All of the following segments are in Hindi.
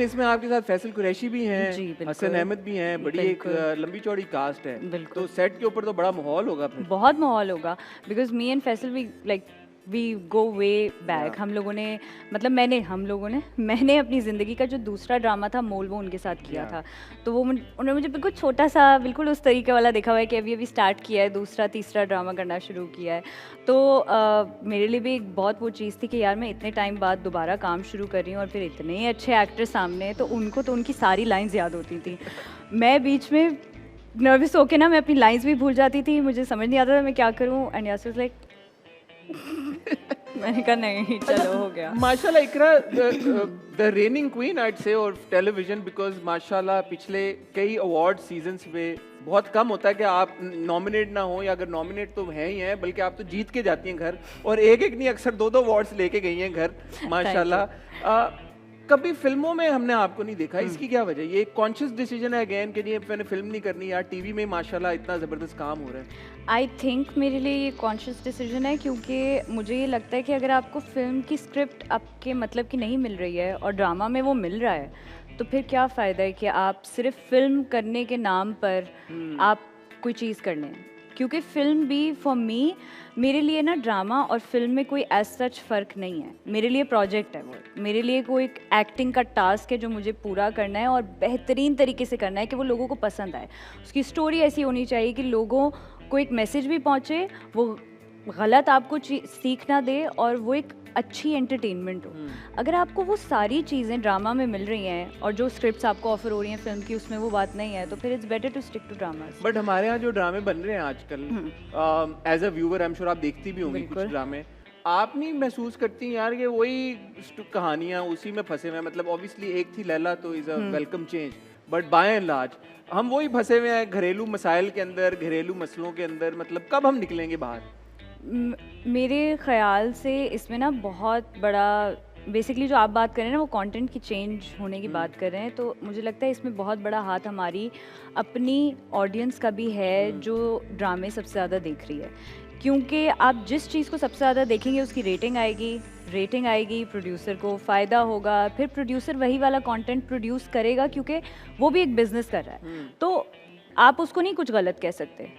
इसमें आपके साथ फैसल कुरैशी भी हैं, जी, बिल्कुल। हसन अहमद भी हैं, बड़ी एक लंबी चौड़ी कास्ट है। बिल्कुल। तो सेट के ऊपर तो बड़ा माहौल होगा फिर। बहुत माहौल होगा because me and Faisal we go way back. हम लोगों ने मतलब मैंने अपनी ज़िंदगी का जो दूसरा ड्रामा था मोल वो उनके साथ किया था। तो वो उन्होंने मुझे बिल्कुल छोटा सा बिल्कुल उस तरीके वाला देखा हुआ है कि अभी स्टार्ट किया है, दूसरा तीसरा ड्रामा करना शुरू किया है। तो मेरे लिए भी एक बहुत वो चीज़ थी कि यार मैं इतने टाइम बाद दोबारा काम शुरू कर रही हूँ और फिर इतने अच्छे एक्टर सामने, तो उनको तो उनकी सारी लाइन्स याद होती थी। मैं बीच में नर्वस होके ना मैं अपनी लाइन्स भी भूल जाती थी, मुझे समझ नहीं आता था मैं क्या करूँ। एंड यासिर वाज लाइक मैंने कहा नहीं चलो हो गया। माशाल्लाह इकरा द रेनिंग क्वीन आइड से और टेलीविजन, बिकॉज माशाल्लाह पिछले कई अवार्ड सीजन्स में बहुत कम होता है कि आप नॉमिनेट ना हो, या अगर नॉमिनेट तो हैं ही हैं बल्कि आप तो जीत के जाती हैं घर, और एक एक नहीं अक्सर दो अवार्ड्स लेके गई हैं घर माशाल्लाह। कभी फिल्मों में हमने आपको नहीं देखा, इसकी क्या वजह? ये कॉन्शियस डिसीजन है अगेन कि ये मैंने फिल्म नहीं करनी यार, टीवी में माशाल्लाह इतना ज़बरदस्त काम हो रहा है? आई थिंक मेरे लिए ये कॉन्शियस डिसीजन है क्योंकि मुझे ये लगता है कि अगर आपको फिल्म की स्क्रिप्ट आपके मतलब की नहीं मिल रही है और ड्रामा में वो मिल रहा है, तो फिर क्या फ़ायदा है कि आप सिर्फ फिल्म करने के नाम पर आप कोई चीज़ कर लें। क्योंकि फिल्म भी फॉर मी, मेरे लिए ना ड्रामा और फिल्म में कोई एज सच फ़र्क नहीं है। मेरे लिए प्रोजेक्ट है वो, मेरे लिए कोई एक्टिंग का टास्क है जो मुझे पूरा करना है और बेहतरीन तरीके से करना है कि वो लोगों को पसंद आए। उसकी स्टोरी ऐसी होनी चाहिए कि लोगों को एक मैसेज भी पहुँचे, वो गलत आपको सीख ना दे और वो एक अच्छी एंटरटेनमेंट हो। अगर आपको वो सारी चीज़ें ड्रामा में मिल रही हैं और जो स्क्रिप्ट्स आपको ऑफर हो रही हैं फिल्म की उसमें वो बात नहीं है, तो फिर it's better to stick to dramas. But हमारे यहाँ जो ड्रामे बन रहे हैं आजकल, as a viewer I am sure आप देखती भी होंगी कुछ ड्रामे, आप नहीं महसूस करती यार कि वही कहानियाँ उसी में फंसे हुए हैं? मतलब ऑब्वियसली एक थी लैला तो is a welcome change, but by and large हम वही फंसे हुए हैं घरेलू मसाइल के अंदर, घरेलू मसलों के अंदर। मतलब कब हम निकलेंगे बाहर? मेरे ख़्याल से इसमें ना बहुत बड़ा, बेसिकली जो आप बात कर रहे हैं ना वो कंटेंट की चेंज होने की बात कर रहे हैं, तो मुझे लगता है इसमें बहुत बड़ा हाथ हमारी अपनी ऑडियंस का भी है जो ड्रामे सबसे ज़्यादा देख रही है। क्योंकि आप जिस चीज़ को सबसे ज़्यादा देखेंगे उसकी रेटिंग आएगी, प्रोड्यूसर को फ़ायदा होगा, फिर प्रोड्यूसर वही वाला कंटेंट प्रोड्यूस करेगा क्योंकि वो भी एक बिज़नेस कर रहा है। तो आप उसको नहीं कुछ गलत कह सकते।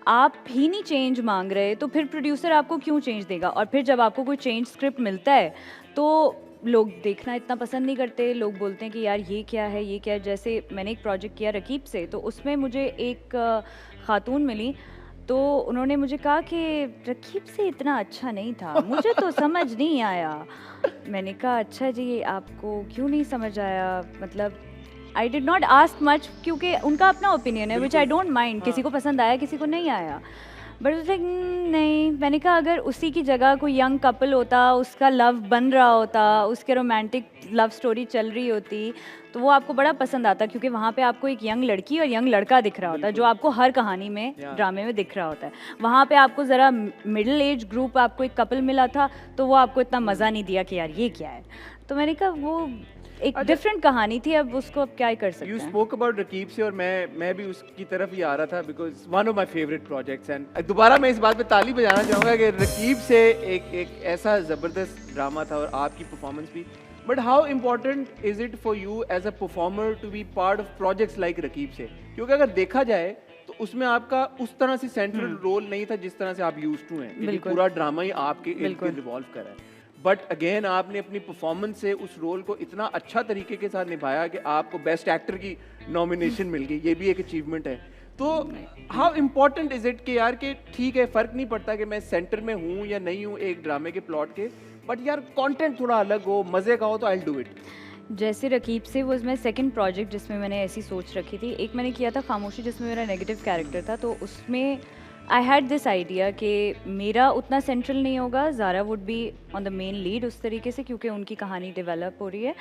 आप ही नहीं चेंज मांग रहे तो फिर प्रोड्यूसर आपको क्यों चेंज देगा? और फिर जब आपको कोई चेंज स्क्रिप्ट मिलता है तो लोग देखना इतना पसंद नहीं करते, लोग बोलते हैं कि यार ये क्या है। जैसे मैंने एक प्रोजेक्ट किया रकीब से, तो उसमें मुझे एक खातून मिली, तो उन्होंने मुझे कहा कि रकीब से इतना अच्छा नहीं था, मुझे तो समझ नहीं आया। मैंने कहा अच्छा जी, आपको क्यों नहीं समझ आया? मतलब I did not ask much क्योंकि उनका अपना ओपिनियन है विच आई डोंट माइंड। किसी को पसंद आया, किसी को नहीं आया, बट लाइक नहीं। मैंने कहा अगर उसी की जगह कोई यंग कपल होता, उसका लव बन रहा होता, उसके रोमांटिक लव स्टोरी चल रही होती, तो वो आपको बड़ा पसंद आता क्योंकि वहाँ पे आपको एक यंग लड़की और यंग लड़का दिख रहा होता है जो आपको हर कहानी में ड्रामे में दिख रहा होता है। वहाँ पे आपको ज़रा मिडिल एज ग्रुप, आपको एक कपल मिला था तो वो आपको इतना मज़ा नहीं दिया कि यार ये क्या है। तो मैंने कहा वो एक डिफरेंट कहानी थी, अब उसको अब क्या ही कर सकते हैं। यू स्पोक अबाउट रकीब से और मैं भी उसकी तरफ ही आ रहा था because one of my favourite projects. And दोबारा मैं इस बात पे ताली बजाना चाहूँगा कि रकीब से एक ऐसा ज़बरदस्त ड्रामा था और आपकी परफॉर्मेंस भी। But how important is it for you as a performer to be part of projects like Rakeeb से? क्योंकि अगर देखा जाए तो उसमें आपका उस तरह से सेंट्रल रोल नहीं था जिस तरह से आप यूज्ड टू हैं, पूरा ड्रामा ही आपके इर्द गिर्द रिवॉल्व कर रहा है। बट अगेन आपने अपनी परफॉर्मेंस से उस रोल को इतना अच्छा तरीके के साथ निभाया कि आपको बेस्ट एक्टर की नॉमिनेशन मिल गई, ये भी एक अचीवमेंट है। तो हाउ इम्पोर्टेंट इज इट कि यार कि ठीक है फ़र्क नहीं पड़ता कि मैं सेंटर में हूँ या नहीं हूँ एक ड्रामे के प्लॉट के, बट यार कंटेंट थोड़ा अलग हो, मज़े का हो, तो आई विल डू इट। जैसे रकीब से वो मैं सेकंड प्रोजेक्ट जिसमें मैंने ऐसी सोच रखी थी। एक मैंने किया था खामोशी जिसमें मेरा नेगेटिव कैरेक्टर था, तो उसमें आई हैड दिस आइडिया कि मेरा उतना सेंट्रल नहीं होगा, Zara would be on the main lead उस तरीके से क्योंकि उनकी कहानी डेवलप हो रही है।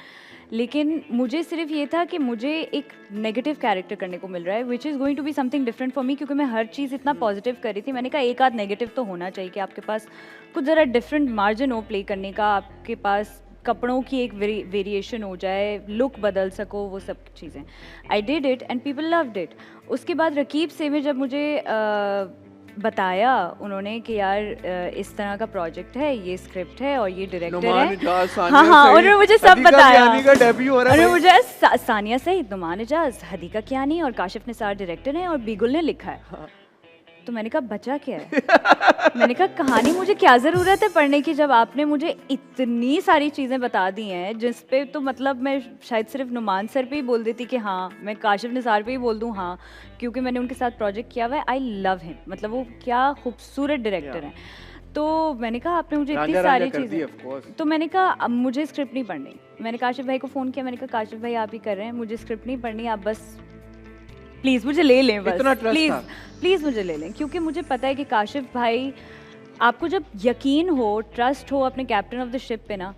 लेकिन मुझे सिर्फ ये था कि मुझे एक नेगेटिव कैरेक्टर करने को मिल रहा है which is going to be something different for me, क्योंकि मैं हर चीज़ इतना पॉजिटिव कर रही थी। मैंने कहा एक आध नेगेटिव तो होना चाहिए कि आपके पास कुछ ज़रा डिफरेंट मार्जिन हो प्ले करने का, आपके पास कपड़ों की एक वेरिएशन हो जाए, लुक बदल सको, वो सब चीज़ें। I did it and people loved it. उसके बाद रकीब से में जब मुझे बताया उन्होंने कि यार इस तरह का प्रोजेक्ट है, ये स्क्रिप्ट है और ये डायरेक्टर नुमान है। इजाज, सानिया हाँ हाँ, सईद, उन्होंने मुझे सब हदीका बताया। कियानी का डेब्यू हो रहा है उन्होंने भाई। मुझे सानिया सईद, नुमान इजाज, हदीका कियानी और काशिफ निसार डायरेक्टर हैं और बीगुल ने लिखा है। हाँ। तो मैंने कहा बचा क्या है? मैंने कहा कहानी मुझे क्या ज़रूरत है पढ़ने की, जब आपने मुझे इतनी सारी चीज़ें बता दी हैं जिस पे तो मतलब मैं शायद सिर्फ नुमान सर पे ही बोल देती कि हाँ, मैं काशिफ निसार पे ही बोल दूँ हाँ, क्योंकि मैंने उनके साथ प्रोजेक्ट किया हुआ है। आई लव हिम, मतलब वो क्या खूबसूरत डायरेक्टर हैं। तो मैंने कहा आपने मुझे इतनी सारी चीज़ें, तो मैंने कहा अब मुझे स्क्रिप्ट नहीं पढ़नी। मैंने काशिफ भाई को फ़ोन किया, मैंने कहा काशिफ भाई आप ही कर रहे हैं, मुझे स्क्रिप्ट नहीं पढ़नी, आप बस प्लीज़ मुझे ले लें, बस इतना ट्रस्ट प्लीज़ था। प्लीज़ मुझे ले लें, क्योंकि मुझे पता है कि काशिफ भाई, आपको जब यकीन हो, ट्रस्ट हो अपने कैप्टन ऑफ द शिप पे ना,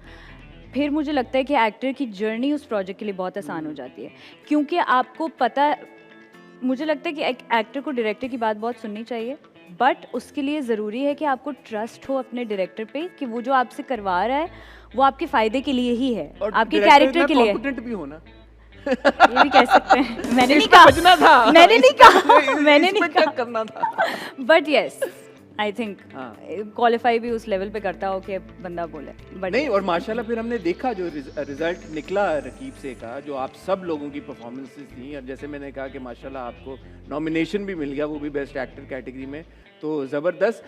फिर मुझे लगता है कि एक्टर की जर्नी उस प्रोजेक्ट के लिए बहुत आसान हो जाती है। क्योंकि आपको पता, मुझे लगता है कि एक एक्टर को डायरेक्टर की बात बहुत सुननी चाहिए, बट उसके लिए ज़रूरी है कि आपको ट्रस्ट हो अपने डायरेक्टर पे कि वो जो आपसे करवा रहा है वो आपके फ़ायदे के लिए ही है, और आपके director कैरेक्टर इतना के लिए। competent भी होना। ये भी कह सकते हैं, मैंने नहीं इसमें कहा, बचना था। मैंने नहीं कहा, इसमें मैंने नहीं check कहा, करना था। बट यस आई थिंक हाँ। क्वालिफाई भी उस लेवल पे करता हो कि बंदा बोले। बट नहीं, और माशाल्लाह फिर हमने देखा जो रिजल्ट निकला रकीब से का, जो आप सब लोगों की परफॉर्मेंसेस थी, और जैसे मैंने कहा कि माशाल्लाह आपको नॉमिनेशन भी मिल गया, वो भी बेस्ट एक्टर कैटेगरी में, तो ज़बरदस्त।